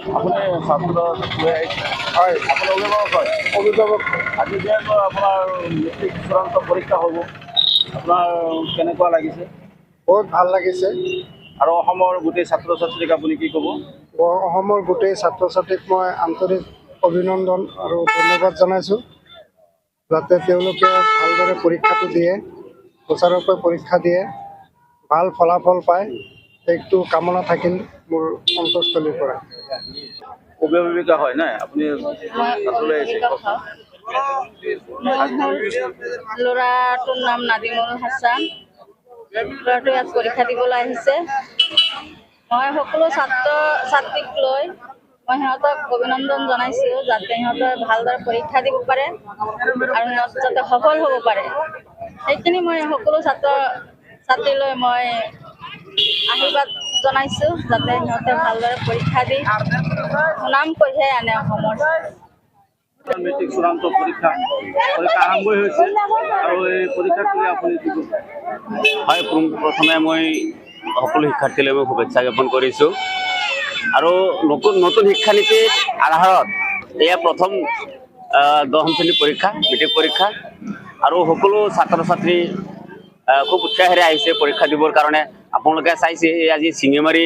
আপুনি ছাত্ৰ লৈ আহিছে হয় আপুনি অভিভাৱক হয় অভিভাৱক আজি যিহেতু আপোনাৰ মেট্ৰিক চূড়ান্ত পৰীক্ষা হ'ব আপোনাৰ কেনেকুৱা লাগিছে বহুত ভাল লাগিছে। আৰু অসমৰ গোটেই ছাত্ৰ ছাত্ৰীক আপুনি কি ক'ব অসমৰ গোটেই ছাত্ৰ ছাত্ৰীক মই আন্তৰিক অভিনন্দন আৰু ধন্যবাদ জনাইছোঁ, যাতে তেওঁলোকে ভালদৰে পৰীক্ষাটো দিয়ে, সুচাৰুৰূপে পৰীক্ষা দিয়ে, ভাল ফলাফল পায়, সেইটো কামনা থাকিল মোৰ অন্তৰস্থলীৰ পৰা। অভিভাৱিকা হয় নাই আপুনি ছাত্ৰলৈ আহিছে ল'ৰাটোৰ নাম নাদিমুল হাছান। ল'ৰাটোৱে ইয়াত পৰীক্ষা দিবলৈ আহিছে। মই সকলো ছাত্ৰ ছাত্ৰীক লৈ মই সিহঁতক অভিনন্দন জনাইছোঁ, যাতে সিহঁতে ভালদৰে পৰীক্ষা দিব পাৰে আৰু সিহঁত যাতে সফল হ'ব পাৰে। সেইখিনি মই সকলো ছাত্ৰ ছাত্ৰীলৈ মই আশীৰ্বাদ জনাইছোঁ, যাতে সিহঁতে ভালদৰে পৰীক্ষা দি সুনাম কঢ়িয়াই আনে অসমৰ। মেট্ৰিক চূড়ান্ত পৰীক্ষা আৰম্ভই হৈছে আৰু এই পৰীক্ষাত লৈ আপুনি কি ক'ব হয়, প্ৰথমে মই সকলো শিক্ষাৰ্থীলৈ মই শুভেচ্ছা জ্ঞাপন কৰিছোঁ আৰু নতুন শিক্ষানীতিৰ আধাৰত এয়া প্ৰথম 10ম শ্ৰেণীৰ পৰীক্ষা, মেট্ৰিক পৰীক্ষা আৰু সকলো ছাত্ৰ ছাত্ৰী খুব উৎসাহেৰে আহিছে পৰীক্ষা দিবৰ কাৰণে। আপোনালোকে চাইছে আজি শিঙিমাৰী,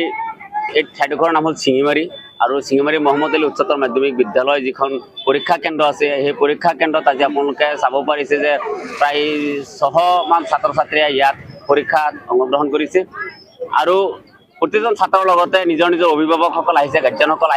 এই ঠাইডোখৰৰ নাম হ'ল শিঙিমাৰী আৰু শিঙিমাৰী মহম্মদ আলী উচ্চতৰ মাধ্যমিক বিদ্যালয় যিখন পৰীক্ষা কেন্দ্ৰ আছে, সেই পৰীক্ষা কেন্দ্ৰত আজি আপোনালোকে চাব পাৰিছে যে প্ৰায় 600মান ছাত্ৰ ছাত্ৰীয়ে ইয়াত পৰীক্ষাত অংশগ্ৰহণ কৰিছে আৰু প্ৰতিজন ছাত্ৰৰ লগতে নিজৰ নিজৰ অভিভাৱকসকল আহিছে, গাৰ্জেনসকল আহিছে।